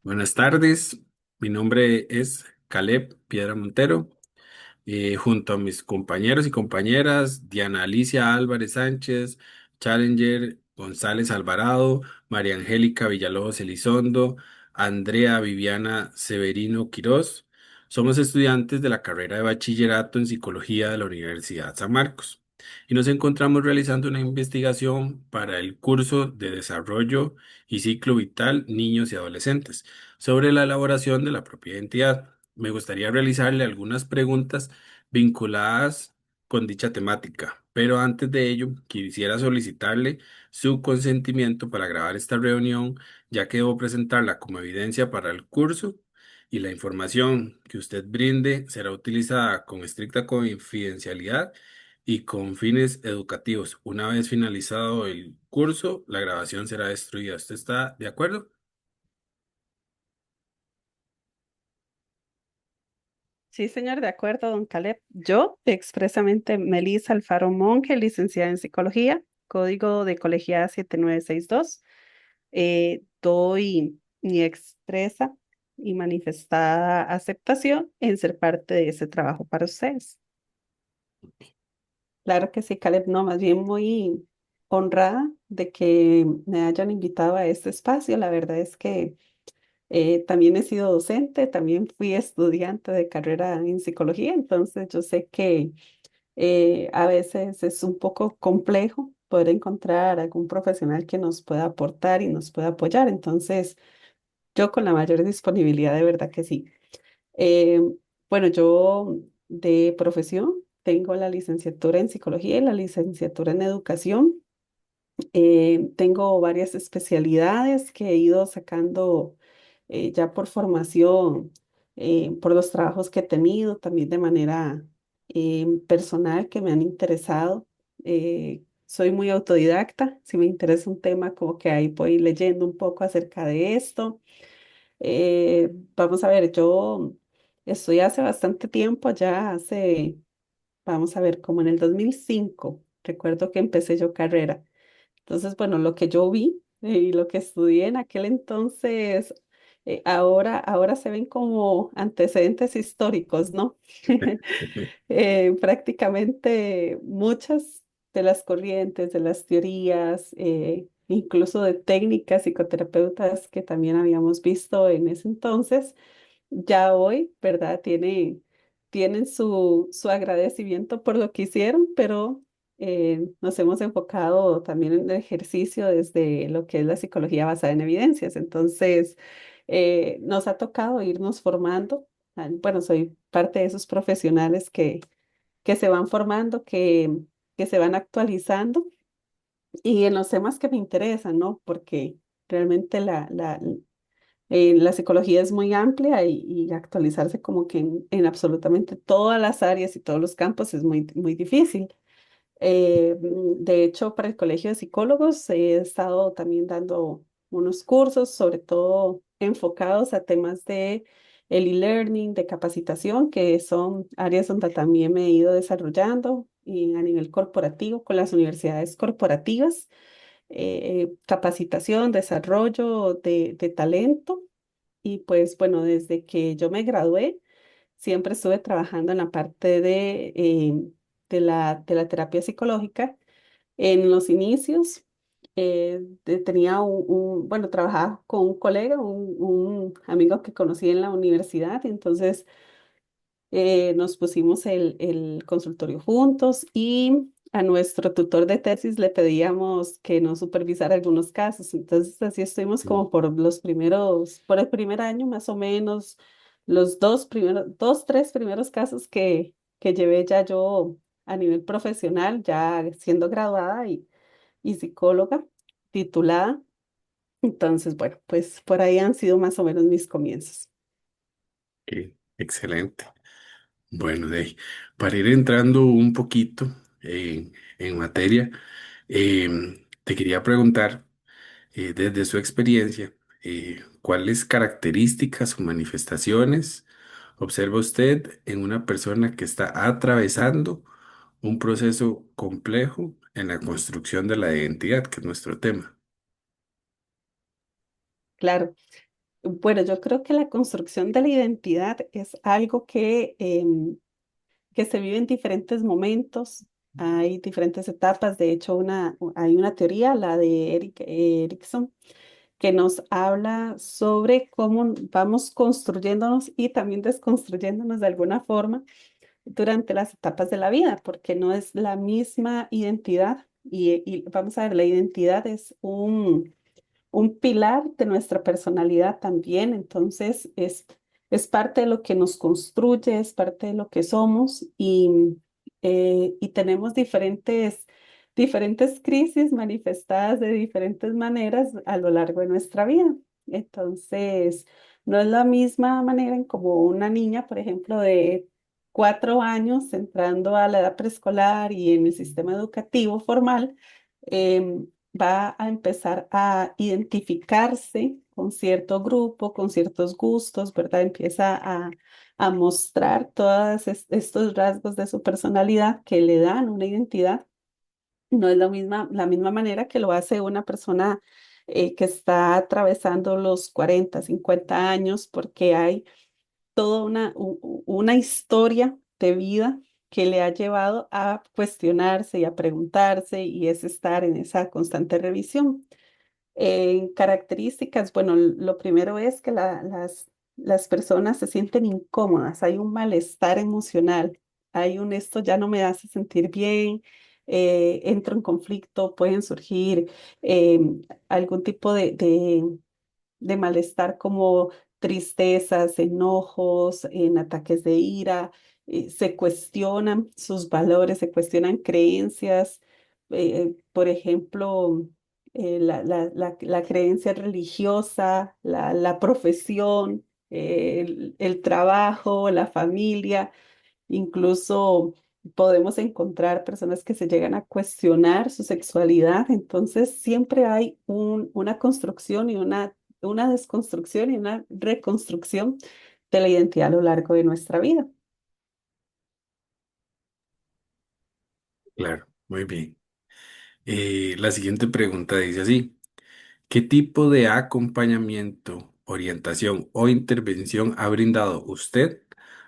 Buenas tardes, mi nombre es Caleb Piedra Montero, junto a mis compañeros y compañeras Diana Alicia Álvarez Sánchez, Challenger González Alvarado, María Angélica Villalobos Elizondo, Andrea Viviana Severino Quirós. Somos estudiantes de la carrera de bachillerato en psicología de la Universidad San Marcos y nos encontramos realizando una investigación para el curso de desarrollo y ciclo vital niños y adolescentes sobre la elaboración de la propia identidad. Me gustaría realizarle algunas preguntas vinculadas con dicha temática, pero antes de ello quisiera solicitarle su consentimiento para grabar esta reunión, ya que debo presentarla como evidencia para el curso y la información que usted brinde será utilizada con estricta confidencialidad y con fines educativos. Una vez finalizado el curso, la grabación será destruida. ¿Usted está de acuerdo? Sí, señor, de acuerdo, don Caleb. Yo, expresamente, Melissa Alfaro Monge, licenciada en Psicología, código de colegiada 7962, doy mi expresa y manifestada aceptación en ser parte de ese trabajo para ustedes. Claro que sí, Caleb, no, más bien muy honrada de que me hayan invitado a este espacio. La verdad es que también he sido docente, también fui estudiante de carrera en psicología, entonces yo sé que a veces es un poco complejo poder encontrar algún profesional que nos pueda aportar y nos pueda apoyar. Entonces, yo con la mayor disponibilidad, de verdad que sí. Eh, bueno, yo de profesión tengo la licenciatura en psicología y la licenciatura en educación. Tengo varias especialidades que he ido sacando ya por formación, por los trabajos que he tenido, también de manera personal que me han interesado. Soy muy autodidacta, si me interesa un tema, como que ahí voy leyendo un poco acerca de esto. Vamos a ver, yo estoy hace bastante tiempo, ya hace, vamos a ver, como en el 2005, recuerdo que empecé yo carrera. Entonces, bueno, lo que yo vi y lo que estudié en aquel entonces, ahora se ven como antecedentes históricos, ¿no? Prácticamente muchas de las corrientes, de las teorías, incluso de técnicas psicoterapeutas que también habíamos visto en ese entonces, ya hoy, ¿verdad? Tienen su agradecimiento por lo que hicieron, pero nos hemos enfocado también en el ejercicio desde lo que es la psicología basada en evidencias. Entonces, nos ha tocado irnos formando. Bueno, soy parte de esos profesionales que se van formando, que se van actualizando y en los temas que me interesan, ¿no? Porque realmente la psicología es muy amplia y actualizarse como que en absolutamente todas las áreas y todos los campos es muy, muy difícil. De hecho, para el Colegio de Psicólogos he estado también dando unos cursos, sobre todo enfocados a temas de el e-learning, de capacitación, que son áreas donde también me he ido desarrollando y a nivel corporativo con las universidades corporativas, capacitación, desarrollo de talento. Y pues bueno, desde que yo me gradué, siempre estuve trabajando en la parte de la terapia psicológica. En los inicios tenía bueno, trabajaba con un colega, un amigo que conocí en la universidad, y entonces nos pusimos el consultorio juntos y a nuestro tutor de tesis le pedíamos que nos supervisara algunos casos. Entonces así estuvimos como por el primer año más o menos, los tres primeros casos que llevé ya yo a nivel profesional, ya siendo graduada y psicóloga titulada. Entonces, bueno, pues por ahí han sido más o menos mis comienzos. Excelente. Bueno, para ir entrando un poquito en materia, te quería preguntar, desde su experiencia, ¿cuáles características o manifestaciones observa usted en una persona que está atravesando un proceso complejo en la construcción de la identidad, que es nuestro tema? Claro. Bueno, yo creo que la construcción de la identidad es algo que se vive en diferentes momentos, hay diferentes etapas. De hecho, hay una teoría, la de Erickson, que nos habla sobre cómo vamos construyéndonos y también desconstruyéndonos de alguna forma durante las etapas de la vida, porque no es la misma identidad. Y vamos a ver, la identidad es un pilar de nuestra personalidad también, entonces es parte de lo que nos construye, es parte de lo que somos y tenemos diferentes crisis manifestadas de diferentes maneras a lo largo de nuestra vida. Entonces, no es la misma manera en como una niña, por ejemplo, de 4 años entrando a la edad preescolar y en el sistema educativo formal. Va a empezar a identificarse con cierto grupo, con ciertos gustos, ¿verdad? Empieza a mostrar todos estos rasgos de su personalidad que le dan una identidad. No es la misma manera que lo hace una persona que está atravesando los 40, 50 años, porque hay toda una historia de vida que le ha llevado a cuestionarse y a preguntarse y es estar en esa constante revisión. En características, bueno, lo primero es que las personas se sienten incómodas, hay un malestar emocional, hay un esto ya no me hace sentir bien, entro en conflicto, pueden surgir eh, algún tipo de malestar como tristezas, enojos, en ataques de ira, se cuestionan sus valores, se cuestionan creencias, por ejemplo, la creencia religiosa, la profesión, el trabajo, la familia. Incluso podemos encontrar personas que se llegan a cuestionar su sexualidad. Entonces, siempre hay una construcción y una desconstrucción y una reconstrucción de la identidad a lo largo de nuestra vida. Claro, muy bien. La siguiente pregunta dice así. ¿Qué tipo de acompañamiento, orientación o intervención ha brindado usted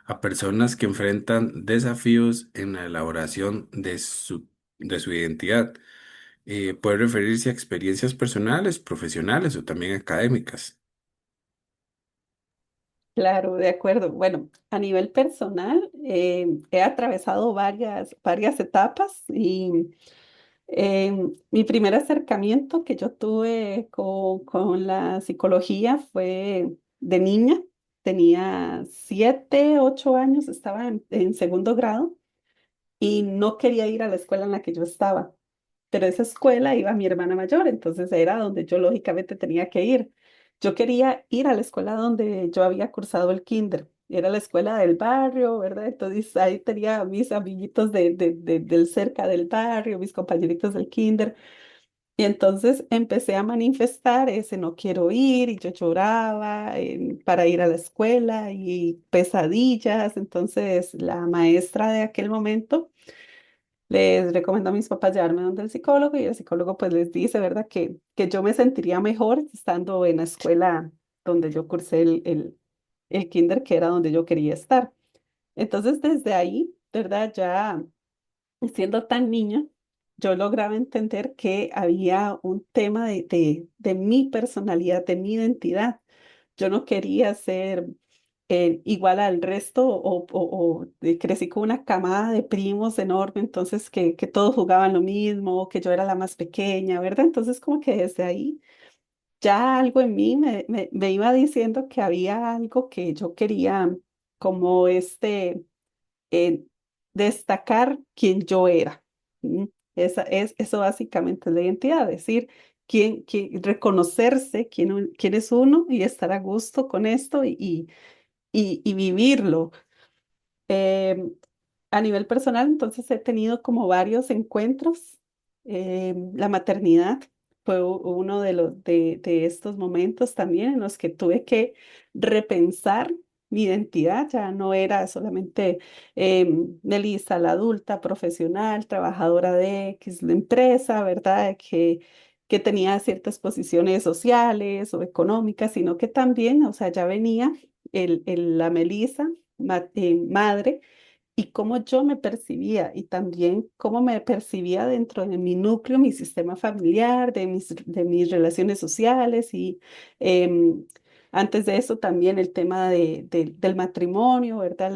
a personas que enfrentan desafíos en la elaboración de su identidad? Puede referirse a experiencias personales, profesionales o también académicas. Claro, de acuerdo. Bueno, a nivel personal, he atravesado varias etapas y mi primer acercamiento que yo tuve con la psicología fue de niña. Tenía 7, 8 años, estaba en segundo grado y no quería ir a la escuela en la que yo estaba, pero esa escuela iba mi hermana mayor, entonces era donde yo lógicamente tenía que ir. Yo quería ir a la escuela donde yo había cursado el kinder. Era la escuela del barrio, ¿verdad? Entonces ahí tenía mis amiguitos del cerca del barrio, mis compañeritos del kinder. Y entonces empecé a manifestar ese no quiero ir y yo lloraba para ir a la escuela y pesadillas. Entonces la maestra de aquel momento les recomendó a mis papás llevarme donde el psicólogo y el psicólogo pues les dice, ¿verdad? Que yo me sentiría mejor estando en la escuela donde yo cursé el kinder, que era donde yo quería estar. Entonces desde ahí, ¿verdad? Ya siendo tan niña, yo lograba entender que había un tema de mi personalidad, de mi identidad. Yo no quería ser igual al resto crecí con una camada de primos enorme, entonces que todos jugaban lo mismo, que yo era la más pequeña, ¿verdad? Entonces como que desde ahí ya algo en mí me iba diciendo que había algo que yo quería como eh, destacar quién yo era. ¿Mm? Eso básicamente es la identidad, decir, reconocerse quién es uno y estar a gusto con esto y vivirlo. Em, a nivel personal, entonces he tenido como varios encuentros. La maternidad fue uno de estos momentos también en los que tuve que repensar mi identidad. Ya no era solamente Melissa, la adulta, profesional, trabajadora de X la empresa, ¿verdad? que tenía ciertas posiciones sociales o económicas, sino que también, o sea, ya venía la Melissa, madre, y cómo yo me percibía y también cómo me percibía dentro de mi núcleo, mi sistema familiar, de mis relaciones sociales y em, antes de eso también el tema del matrimonio, ¿verdad?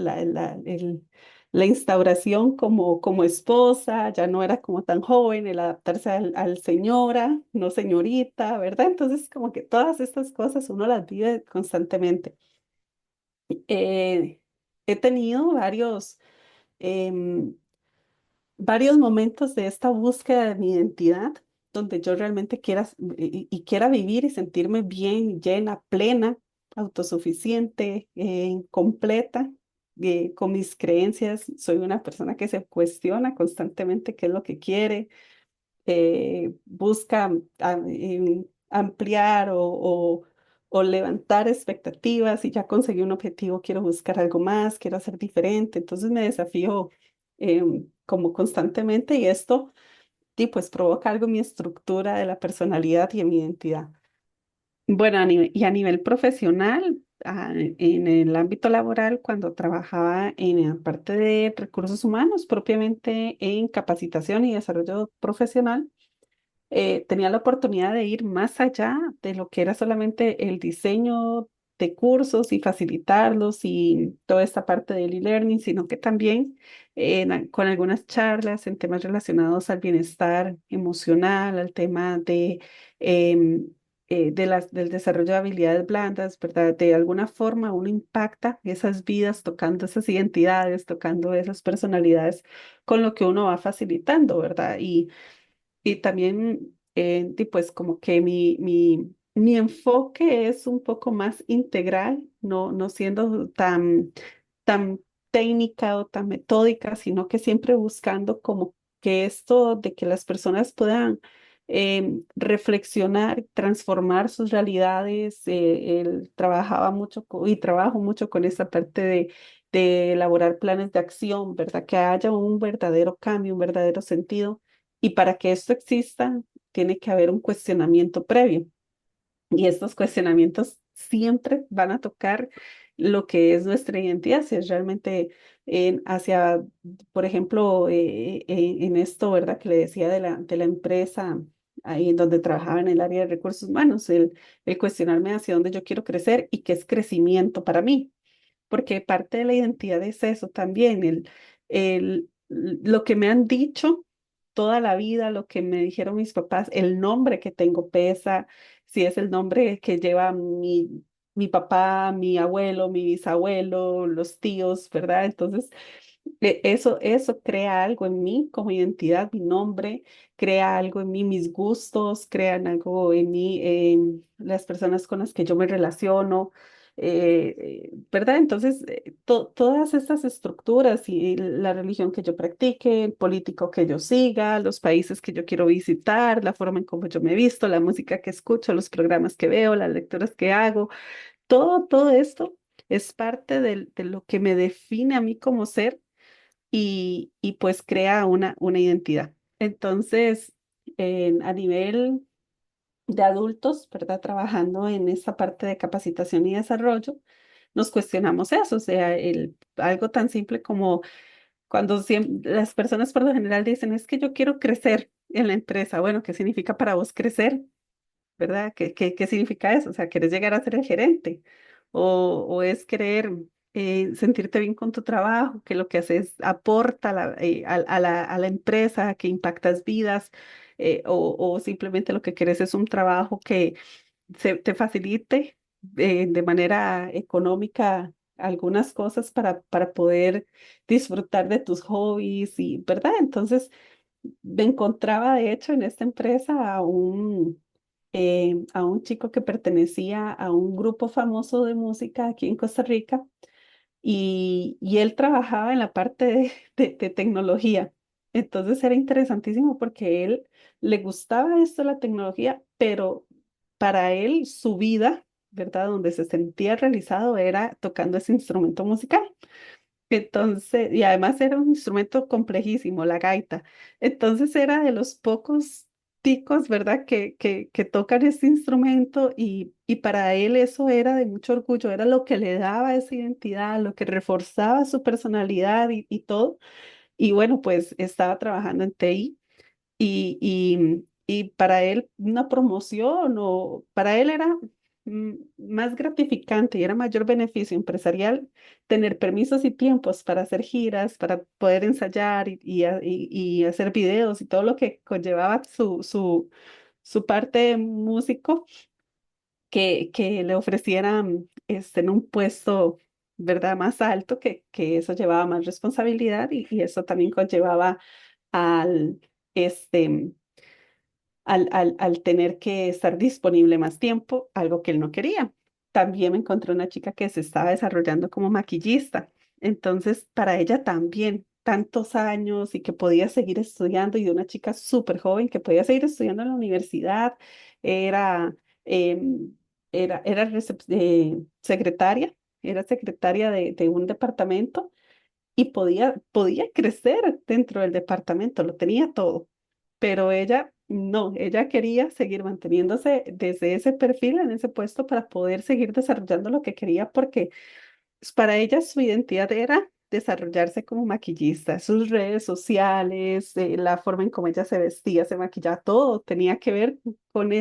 La instauración como esposa, ya no era como tan joven, el adaptarse al señora, no señorita, ¿verdad? Entonces como que todas estas cosas uno las vive constantemente. Eh, He tenido em, varios momentos de esta búsqueda de mi identidad, donde yo realmente quiera vivir y sentirme bien, llena, plena, autosuficiente, completa, con mis creencias. Soy una persona que se cuestiona constantemente qué es lo que quiere, busca ampliar o levantar expectativas y ya conseguí un objetivo, quiero buscar algo más, quiero hacer diferente, entonces me desafío como constantemente y esto pues provoca algo en mi estructura de la personalidad y en mi identidad. Bueno, y a nivel profesional, en el ámbito laboral, cuando trabajaba en la parte de recursos humanos, propiamente en capacitación y desarrollo profesional, tenía la oportunidad de ir más allá de lo que era solamente el diseño de cursos y facilitarlos y toda esta parte del e-learning, sino que también con algunas charlas en temas relacionados al bienestar emocional, al tema em, del desarrollo de habilidades blandas, ¿verdad? De alguna forma uno impacta esas vidas tocando esas identidades, tocando esas personalidades con lo que uno va facilitando, ¿verdad? Y también, pues como que mi enfoque es un poco más integral, no siendo tan técnica o tan metódica, sino que siempre buscando como que esto de que las personas puedan reflexionar, transformar sus realidades. Él trabajaba mucho y trabajo mucho con esa parte de elaborar planes de acción, ¿verdad? Que haya un verdadero cambio, un verdadero sentido y para que esto exista, tiene que haber un cuestionamiento previo. Y estos cuestionamientos siempre van a tocar lo que es nuestra identidad, si es realmente por ejemplo, en esto, ¿verdad? Que le decía de la empresa ahí en donde trabajaba en el área de recursos humanos, el cuestionarme hacia dónde yo quiero crecer y qué es crecimiento para mí porque parte de la identidad es eso también, lo que me han dicho toda la vida, lo que me dijeron mis papás, el nombre que tengo pesa, si es el nombre que lleva mi papá, mi abuelo, mi bisabuelo, los tíos, ¿verdad? Entonces, eso crea algo en mí como identidad, mi nombre, crea algo en mí, mis gustos, crean algo en mí, las personas con las que yo me relaciono, ¿verdad? Entonces, todas estas estructuras y la religión que yo practique, el político que yo siga, los países que yo quiero visitar, la forma en cómo yo me visto, la música que escucho, los programas que veo, las lecturas que hago, todo esto es parte de lo que me define a mí como ser y pues crea una identidad. Entonces, a nivel de adultos, ¿verdad? Trabajando en esa parte de capacitación y desarrollo, nos cuestionamos eso, o sea, algo tan simple como cuando las personas por lo general dicen, es que yo quiero crecer en la empresa. Bueno, ¿qué significa para vos crecer? ¿Verdad? ¿Qué significa eso? O sea, ¿quieres llegar a ser el gerente? ¿O es querer sentirte bien con tu trabajo, que lo que haces aporta a la empresa, que impactas vidas? O simplemente lo que quieres es un trabajo que te facilite de manera económica algunas cosas para poder disfrutar de tus hobbies y, ¿verdad? Entonces, me encontraba de hecho en esta empresa a un chico que pertenecía a un grupo famoso de música aquí en Costa Rica y él trabajaba en la parte de tecnología. Entonces era interesantísimo porque él le gustaba esto de la tecnología, pero para él su vida, ¿verdad? Donde se sentía realizado era tocando ese instrumento musical. Entonces, y además era un instrumento complejísimo, la gaita. Entonces era de los pocos ticos, ¿verdad? Que tocan este instrumento y para él eso era de mucho orgullo, era lo que le daba esa identidad, lo que reforzaba su personalidad y todo. Y bueno, pues estaba trabajando en TI y para él una promoción o para él era más gratificante y era mayor beneficio empresarial tener permisos y tiempos para hacer giras, para poder ensayar y hacer videos y todo lo que conllevaba su parte de músico que le ofrecieran en un puesto, ¿verdad? Más alto, que eso llevaba más responsabilidad y eso también conllevaba al, este, al tener que estar disponible más tiempo, algo que él no quería. También me encontré una chica que se estaba desarrollando como maquillista. Entonces, para ella también, tantos años y que podía seguir estudiando, y de una chica súper joven que podía seguir estudiando en la universidad, era, em, secretaria, era secretaria de un departamento y podía crecer dentro del departamento, lo tenía todo, pero ella no, ella quería seguir manteniéndose desde ese perfil, en ese puesto, para poder seguir desarrollando lo que quería, porque para ella su identidad era desarrollarse como maquillista, sus redes sociales, la forma en cómo ella se vestía, se maquillaba, todo tenía que ver con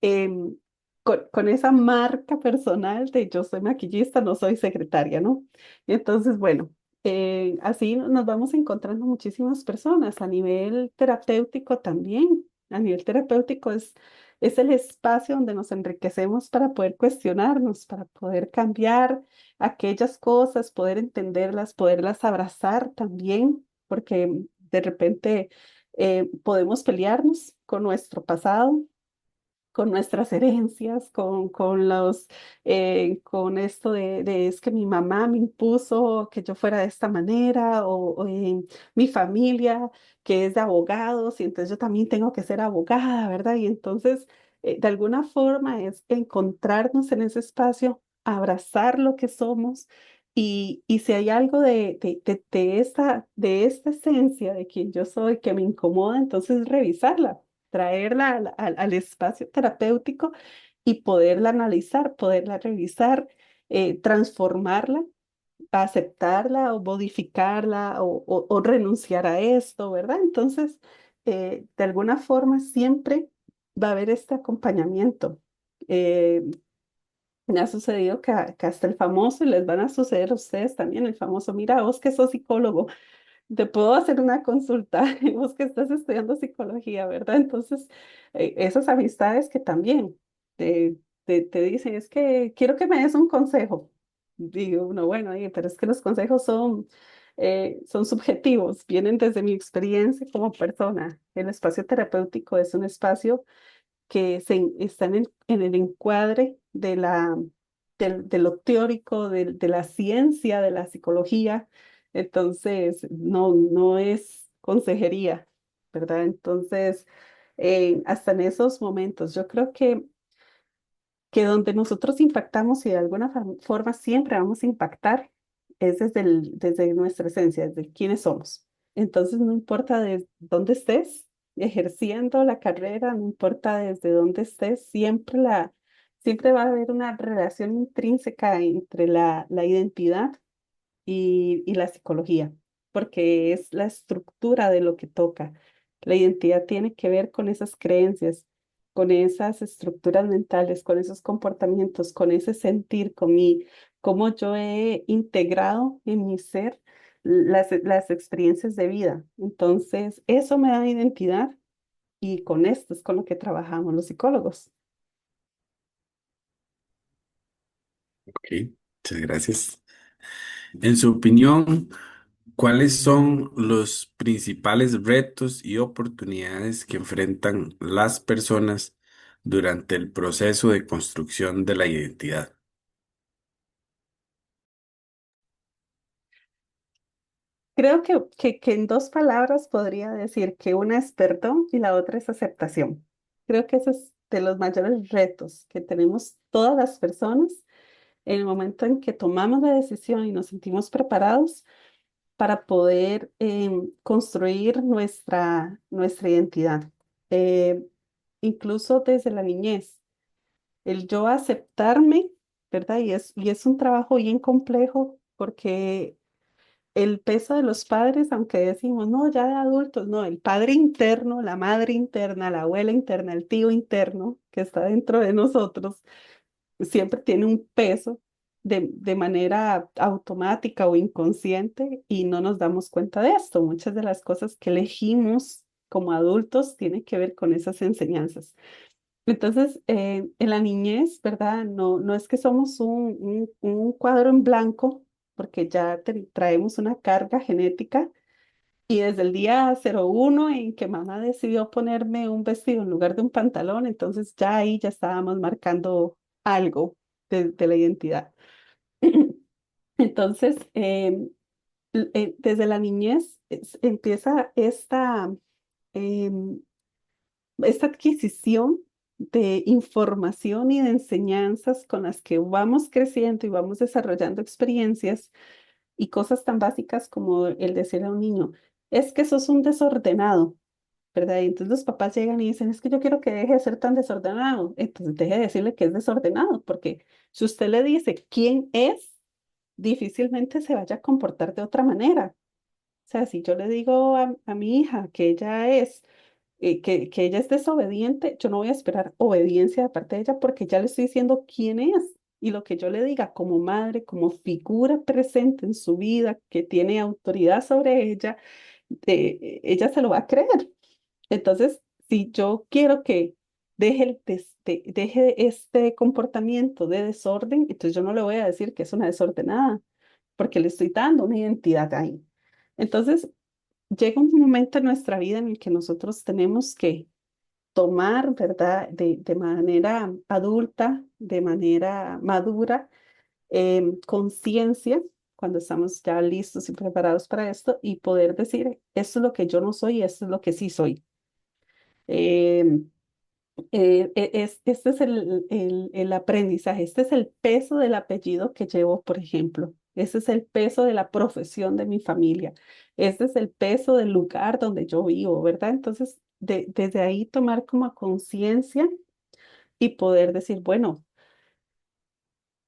em, con esa marca personal de yo soy maquillista, no soy secretaria, ¿no? Entonces, bueno, así nos vamos encontrando muchísimas personas a nivel terapéutico también. A nivel terapéutico es el espacio donde nos enriquecemos para poder cuestionarnos, para poder cambiar aquellas cosas, poder entenderlas, poderlas abrazar también, porque de repente podemos pelearnos con nuestro pasado, con nuestras herencias, con esto de es que mi mamá me impuso que yo fuera de esta manera, o mi familia que es de abogados, y entonces yo también tengo que ser abogada, ¿verdad? Y entonces, de alguna forma es encontrarnos en ese espacio, abrazar lo que somos. Y si hay algo de esta esencia de quien yo soy que me incomoda, entonces revisarla, traerla al espacio terapéutico y poderla analizar, poderla revisar, transformarla, aceptarla o modificarla o renunciar a esto, ¿verdad? Entonces, de alguna forma siempre va a haber este acompañamiento. Eh, Me ha sucedido que hasta el famoso, y les van a suceder a ustedes también, el famoso, mira, vos que sos psicólogo, te puedo hacer una consulta, vos que estás estudiando psicología, ¿verdad? Entonces, esas amistades que también te dicen, es que quiero que me des un consejo. Digo uno, bueno, pero es que los consejos son subjetivos, vienen desde mi experiencia como persona. El espacio terapéutico es un espacio que está en el encuadre de lo teórico, de la ciencia, de la psicología. Entonces, no es consejería, ¿verdad? Entonces, hasta en esos momentos, yo creo que donde nosotros impactamos y de alguna forma siempre vamos a impactar es desde nuestra esencia, desde quiénes somos. Entonces, no importa de dónde estés ejerciendo la carrera, no importa desde dónde estés, siempre va a haber una relación intrínseca entre la identidad y la psicología, porque es la estructura de lo que toca. La identidad tiene que ver con esas creencias, con esas estructuras mentales, con esos comportamientos, con ese sentir, cómo yo he integrado en mi ser las experiencias de vida. Entonces, eso me da identidad y con esto es con lo que trabajamos los psicólogos. Ok, muchas gracias. En su opinión, ¿cuáles son los principales retos y oportunidades que enfrentan las personas durante el proceso de construcción de la identidad? Creo que en dos palabras podría decir que una es perdón y la otra es aceptación. Creo que ese es de los mayores retos que tenemos todas las personas en el momento en que tomamos la decisión y nos sentimos preparados para poder construir nuestra identidad. eh, incluso desde la niñez, el yo aceptarme, ¿verdad? Y es un trabajo bien complejo porque el peso de los padres, aunque decimos, no, ya de adultos, no, el padre interno, la madre interna, la abuela interna, el tío interno que está dentro de nosotros, siempre tiene un peso de manera automática o inconsciente y no nos damos cuenta de esto. Muchas de las cosas que elegimos como adultos tienen que ver con esas enseñanzas. Entonces, en la niñez, ¿verdad? No, no es que somos un cuadro en blanco, porque ya traemos una carga genética y desde el día 01 en que mamá decidió ponerme un vestido en lugar de un pantalón, entonces ya ahí ya estábamos marcando algo de la identidad. Entonces, desde la niñez empieza em, esta adquisición de información y de enseñanzas con las que vamos creciendo y vamos desarrollando experiencias y cosas tan básicas como el decirle a un niño, es que sos un desordenado, ¿verdad? Y entonces los papás llegan y dicen, es que yo quiero que deje de ser tan desordenado. Entonces deje de decirle que es desordenado, porque si usted le dice quién es, difícilmente se vaya a comportar de otra manera. O sea, si yo le digo a mi hija que ella es que ella es desobediente, yo no voy a esperar obediencia de parte de ella porque ya le estoy diciendo quién es. Y lo que yo le diga como madre, como figura presente en su vida, que tiene autoridad sobre ella, ella se lo va a creer. Entonces, si yo quiero que deje este comportamiento de desorden, entonces yo no le voy a decir que es una desordenada, porque le estoy dando una identidad ahí. Entonces, llega un momento en nuestra vida en el que nosotros tenemos que tomar, ¿verdad? De manera adulta, de manera madura, conciencia, cuando estamos ya listos y preparados para esto, y poder decir, esto es lo que yo no soy y esto es lo que sí soy. Em, este es el aprendizaje, este es el peso del apellido que llevo, por ejemplo. Este es el peso de la profesión de mi familia. Este es el peso del lugar donde yo vivo, ¿verdad? Entonces, desde ahí tomar como conciencia y poder decir, bueno,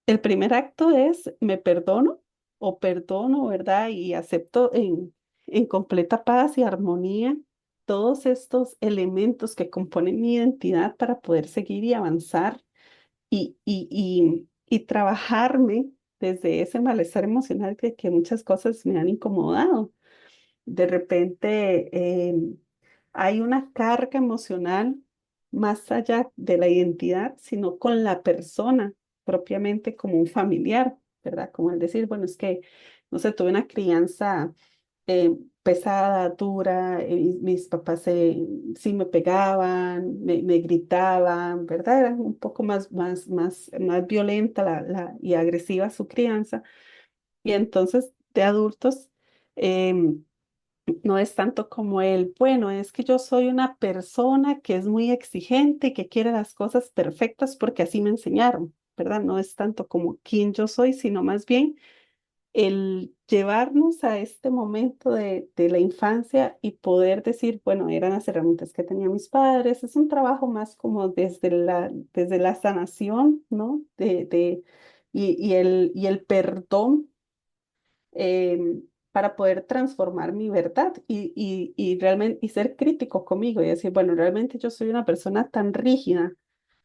el primer acto es me perdono o perdono, ¿verdad? Y acepto en completa paz y armonía todos estos elementos que componen mi identidad para poder seguir y avanzar y trabajarme desde ese malestar emocional que muchas cosas me han incomodado. De repente hay una carga emocional más allá de la identidad, sino con la persona propiamente como un familiar, ¿verdad? Como el decir, bueno, es que, no sé, tuve una crianza pesada, dura, mis papás sí me pegaban, me gritaban, ¿verdad? Era un poco más violenta y agresiva su crianza. Y entonces, de adultos, em, no es tanto como el, bueno, es que yo soy una persona que es muy exigente y que quiere las cosas perfectas porque así me enseñaron, ¿verdad? No es tanto como quién yo soy, sino más bien el llevarnos a este momento de la infancia y poder decir, bueno, eran las herramientas que tenían mis padres. Es un trabajo más como desde la sanación, ¿no? Y el perdón para poder transformar mi verdad y realmente y ser crítico conmigo y decir, bueno, realmente yo soy una persona tan rígida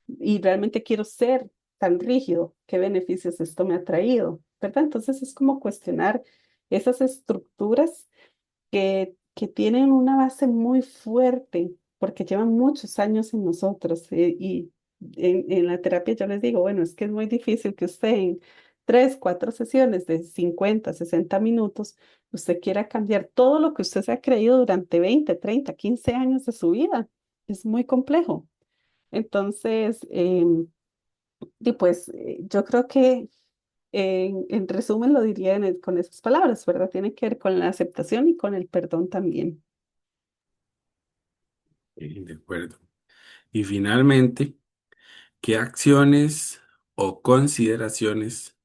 y realmente quiero ser tan rígido, ¿qué beneficios esto me ha traído? ¿Verdad? Entonces es como cuestionar esas estructuras que tienen una base muy fuerte porque llevan muchos años en nosotros y en la terapia yo les digo, bueno, es que es muy difícil que usted en 3, 4 sesiones de 50 60 minutos, usted quiera cambiar todo lo que usted se ha creído durante 20, 30, 15 años de su vida. Es muy complejo. Entonces, yo creo que en resumen lo diría con esas palabras, ¿verdad? Tiene que ver con la aceptación y con el perdón también. De acuerdo. Y finalmente, ¿qué acciones o consideraciones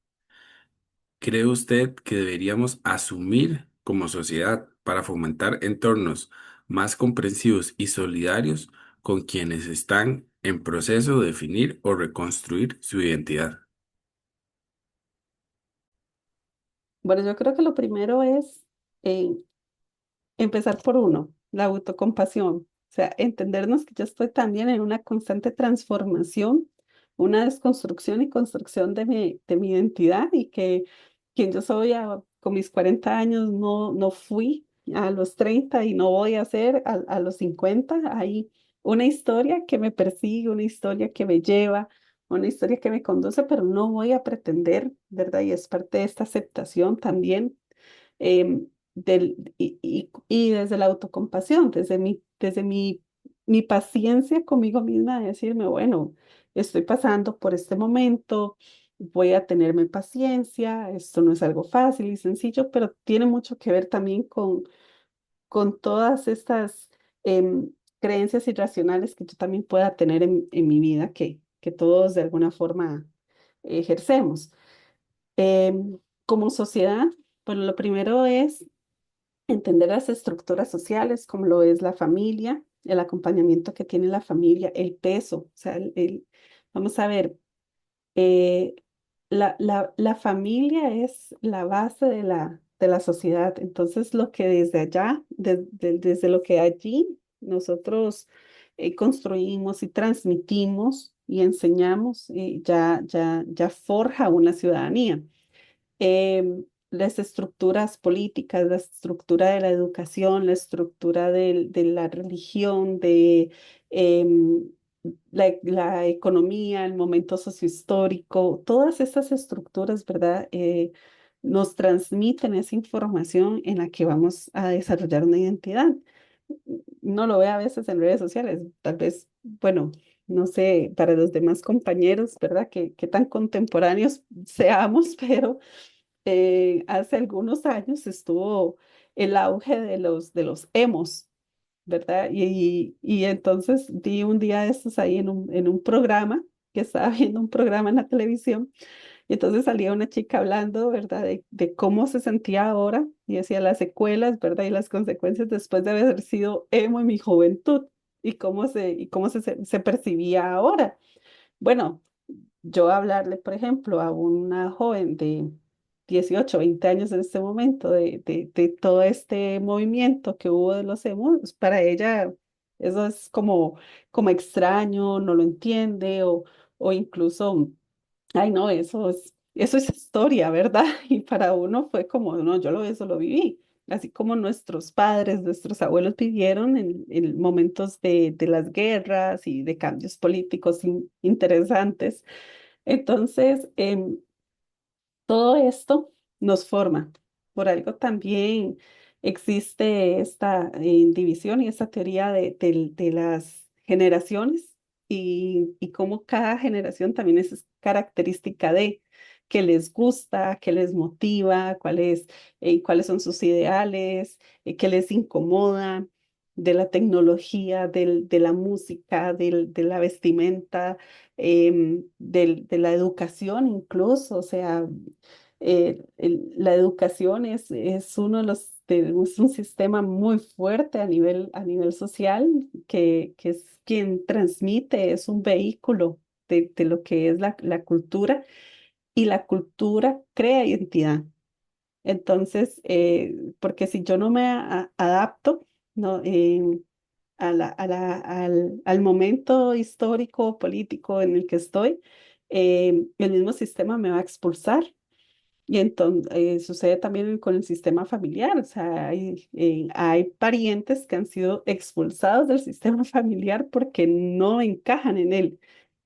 cree usted que deberíamos asumir como sociedad para fomentar entornos más comprensivos y solidarios con quienes están en proceso de definir o reconstruir su identidad? Bueno, yo creo que lo primero es eh, empezar por uno, la autocompasión. O sea, entendernos que yo estoy también en una constante transformación, una desconstrucción y construcción de mi identidad y que quien yo soy con mis 40 años no fui a los 30 y no voy a ser a los 50. Hay una historia que me persigue, una historia que me lleva, una historia que me conduce, pero no voy a pretender, ¿verdad? Y es parte de esta aceptación también y desde la autocompasión, mi paciencia conmigo misma de decirme, bueno, estoy pasando por este momento, voy a tenerme paciencia, esto no es algo fácil y sencillo, pero tiene mucho que ver también con todas estas em, creencias irracionales que yo también pueda tener en mi vida, que todos de alguna forma ejercemos. Como sociedad, bueno, lo primero es entender las estructuras sociales, como lo es la familia, el acompañamiento que tiene la familia, el peso, o sea, vamos a ver, eh, la familia es la base de la sociedad, entonces lo que desde allá, desde lo que allí nosotros construimos y transmitimos y enseñamos, ya forja una ciudadanía. Las estructuras políticas, la estructura de la educación, la estructura de la religión, em, la economía, el momento sociohistórico, todas esas estructuras, ¿verdad? Nos transmiten esa información en la que vamos a desarrollar una identidad. No lo ve a veces en redes sociales, tal vez, bueno, no sé, para los demás compañeros, ¿verdad? Que tan contemporáneos seamos, pero hace algunos años estuvo el auge de los emos, ¿verdad? Y entonces vi un día de estos ahí en un programa, que estaba viendo un programa en la televisión, y entonces salía una chica hablando, ¿verdad? De cómo se sentía ahora, y decía las secuelas, ¿verdad? Y las consecuencias después de haber sido emo en mi juventud, y cómo se percibía ahora. Bueno, yo hablarle, por ejemplo, a una joven de 18 20 años en este momento de todo este movimiento que hubo de los emos, para ella eso es como extraño, no lo entiende o incluso, ay no, eso es historia, ¿verdad? Y para uno fue como, no, eso lo viví. Así como nuestros padres, nuestros abuelos vivieron en momentos de las guerras y de cambios políticos interesantes. Entonces, todo esto nos forma. Por algo también existe esta división y esta teoría de las generaciones y cómo cada generación también es característica de qué les gusta, qué les motiva, cuáles son sus ideales, qué les incomoda, de la tecnología, de la música, de la vestimenta, de la educación incluso, o sea, la educación es uno de es un sistema muy fuerte a nivel social que es quien transmite, es un vehículo de lo que es la cultura y la cultura crea identidad. Entonces, porque si yo no me adapto, no, al momento histórico, político en el que estoy, el mismo sistema me va a expulsar. Y entonces sucede también con el sistema familiar, o sea, hay parientes que han sido expulsados del sistema familiar porque no encajan en él.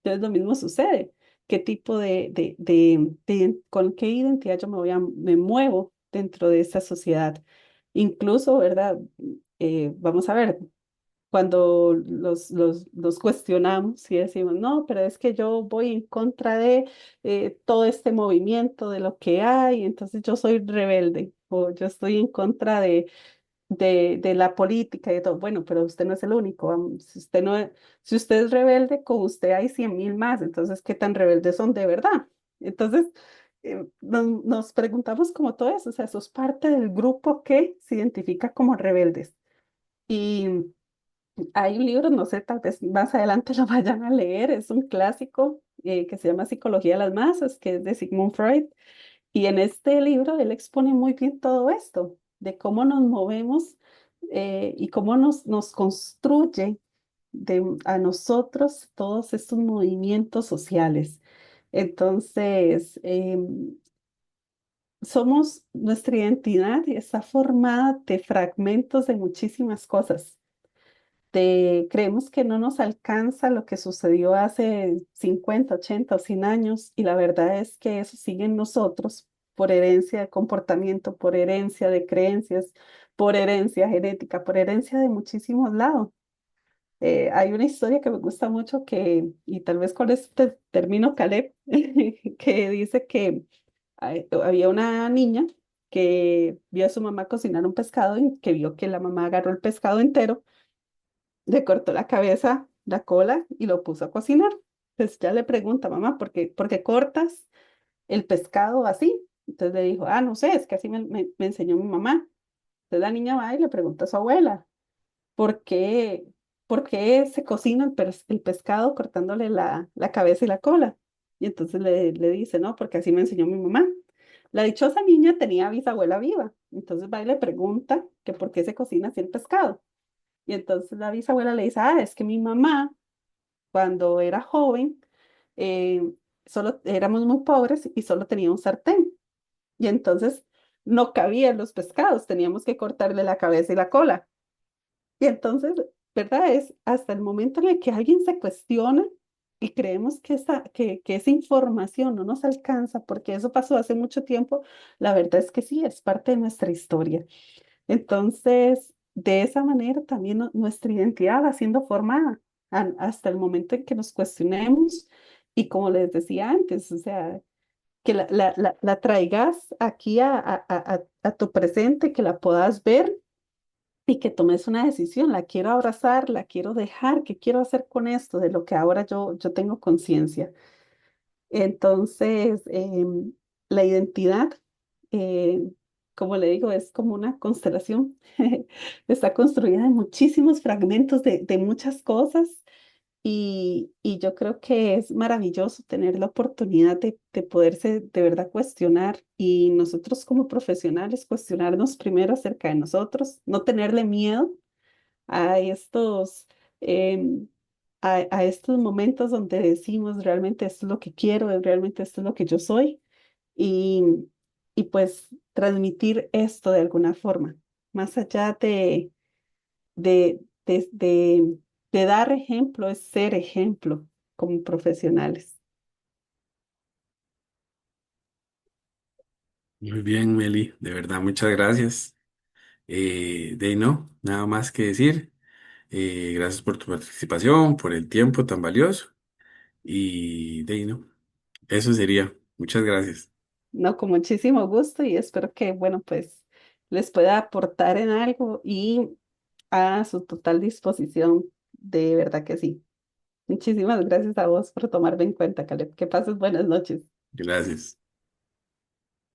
Entonces lo mismo sucede. ¿Qué tipo con qué identidad yo me muevo dentro de esta sociedad? Incluso, ¿verdad? Vamos a ver, cuando los cuestionamos y decimos, no, pero es que yo voy en contra de todo este movimiento, de lo que hay, entonces yo soy rebelde o yo estoy en contra de la política y de todo. Bueno, pero usted no es el único. Si usted no si usted es rebelde, con usted hay 100.000 más, entonces, ¿qué tan rebeldes son de verdad? Entonces, nos preguntamos como todo eso, o sea, sos parte del grupo que se identifica como rebeldes. Hay un libro, no sé, tal vez más adelante lo vayan a leer, es un clásico que se llama Psicología de las Masas, que es de Sigmund Freud. Y en este libro él expone muy bien todo esto, de cómo nos movemos y cómo nos construye a nosotros todos estos movimientos sociales. Entonces, nuestra identidad está formada de fragmentos de muchísimas cosas. Creemos que no nos alcanza lo que sucedió hace 50, 80 o 100 años y la verdad es que eso sigue en nosotros por herencia de comportamiento, por herencia de creencias, por herencia genética, por herencia de muchísimos lados. Hay una historia que me gusta mucho y tal vez con este termino, Caleb, que dice que había una niña que vio a su mamá cocinar un pescado y que vio que la mamá agarró el pescado entero, le cortó la cabeza, la cola y lo puso a cocinar. Entonces ya le pregunta, mamá, por qué cortas el pescado así? Entonces le dijo, no sé, es que así me enseñó mi mamá. Entonces la niña va y le pregunta a su abuela, ¿por qué, por qué se cocina el pescado cortándole la cabeza y la cola? Y entonces le dice, no, porque así me enseñó mi mamá. La dichosa niña tenía bisabuela viva. Entonces va y le pregunta que por qué se cocina así el pescado. Y entonces la bisabuela le dice, es que mi mamá, cuando era joven, eh, solo éramos muy pobres y solo tenía un sartén. Y entonces no cabían los pescados, teníamos que cortarle la cabeza y la cola. Y entonces, ¿verdad? Es hasta el momento en el que alguien se cuestiona y creemos que esa información no nos alcanza, porque eso pasó hace mucho tiempo, la verdad es que sí, es parte de nuestra historia. Entonces, de esa manera también nuestra identidad va siendo formada hasta el momento en que nos cuestionemos y como les decía antes, o sea, que la traigas aquí a tu presente, que la puedas ver y que tomes una decisión. La quiero abrazar, la quiero dejar, ¿qué quiero hacer con esto de lo que ahora yo tengo conciencia? Entonces, la identidad, eh, como le digo, es como una constelación. Está construida de muchísimos fragmentos de muchas cosas y yo creo que es maravilloso tener la oportunidad de poderse de verdad cuestionar y nosotros como profesionales cuestionarnos primero acerca de nosotros, no tenerle miedo a em, a estos momentos donde decimos realmente esto es lo que quiero, realmente esto es lo que yo soy y, y pues transmitir esto de alguna forma, más allá de, de, de dar ejemplo, es ser ejemplo como profesionales. Muy bien, Meli, de verdad, muchas gracias. De ahí no, nada más que decir. Gracias por tu participación, por el tiempo tan valioso. Y de ahí no, eso sería. Muchas gracias. No, con muchísimo gusto y espero que, bueno, pues les pueda aportar en algo y a su total disposición, de verdad que sí. Muchísimas gracias a vos por tomarme en cuenta, Caleb. Que pases buenas noches. Gracias.